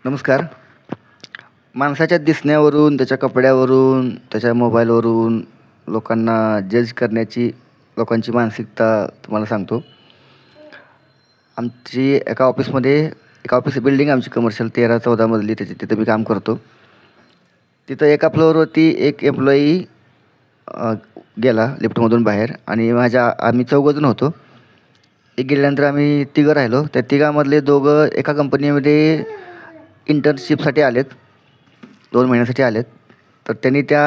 नमस्कार. माणसाच्या दिसण्यावरून, त्याच्या कपड्यावरून, त्याच्या मोबाईलवरून लोकांना जज करण्याची लोकांची मानसिकता तुम्हाला सांगतो. आमची एका ऑफिस बिल्डिंग आमची कमर्शियल 13-14 मजली तिथे मी काम करतो. तिथं एका फ्लोअरवरती एक एम्प्लॉई गेला लिफ्टमधून बाहेर आणि आम्ही 4 जण होतो. एक गेल्यानंतर आम्ही 3 राहिलो. त्या तिघामधले 2 एका कंपनीमध्ये इंटर्नशिपसाठी आलेत. 2 महिन्यासाठी आलेत. तर त्यांनी त्या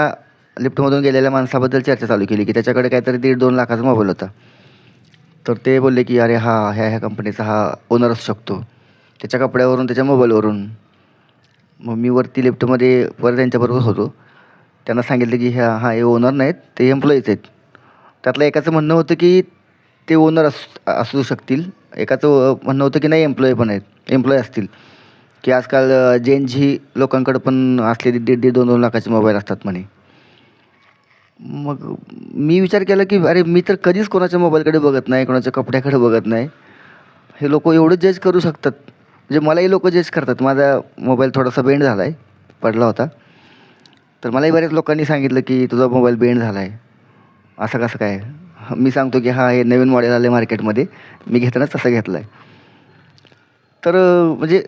लिफ्टमधून गेलेल्या माणसाबद्दल चर्चा चालू केली, की त्याच्याकडे काहीतरी 1.5-2 लाखाचा मोबाईल होता. तर ते बोलले, की "अरे ह्या कंपनीचा हा ओनर असू शकतो." त्याच्या कपड्यावरून, त्याच्या मोबाईलवरून. मग मी वरती लिफ्टमध्ये परत त्यांच्याबरोबर होतो. त्यांना सांगितलं, की हे ओनर नाहीत, ते एम्प्लॉईज आहेत. त्यातलं एकाचं म्हणणं होतं, की ते ओनर असू शकतील. एकाचं म्हणणं होतं, की नाही एम्प्लॉई असतील. की आजकाल जेन झी लोकांकडं पण असलेली 1.5-1.5, 2-2 लाखाचे मोबाईल असतात म्हणे. मग मी विचार केला, की अरे मी तर कधीच कोणाच्या मोबाईलकडे बघत नाही, कोणाच्या कपड्याकडे बघत नाही. हे लोकं एवढं जज करू शकतात. म्हणजे मलाही लोकं जज करतात. माझा मोबाईल थोडासा बेंड झाला आहे, पडला होता. तर मलाही बऱ्याच लोकांनी सांगितलं, की तुझा मोबाईल बेंड झाला आहे. असं कसं काय? मी सांगतो, की हे नवीन मॉडेल आलं आहे मार्केटमध्ये. मी घेतानाच तसा घेतला आहे. तर म्हणजे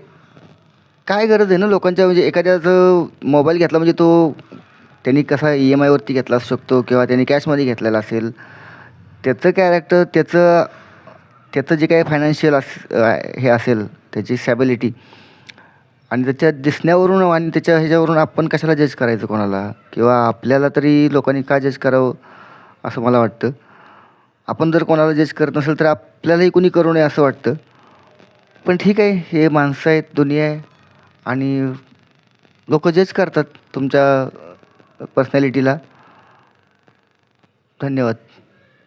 काय गरज आहे ना लोकांच्या, म्हणजे एखाद्याचं मोबाईल घेतला म्हणजे तो त्यांनी कसा EMIवरती घेतला असू शकतो किंवा त्यांनी कॅशमध्ये घेतलेला असेल. त्याचं कॅरेक्टर, त्याचं त्याचं जे काही फायनान्शियल हे असेल, त्याची स्टॅबिलिटी आणि त्याच्या दिसण्यावरून आणि त्याच्या ह्याच्यावरून आपण कशाला जज करायचं कोणाला? किंवा आपल्याला तरी लोकांनी का जज करावं असं मला वाटतं. आपण जर कोणाला जज करत नसेल तर आपल्यालाही कुणी करू नये असं वाटतं. पण ठीक आहे, हे माणसं आहेत, दुनिया आहे आणि लोकं जज करतात तुमच्या पर्सनॅलिटीला. धन्यवाद.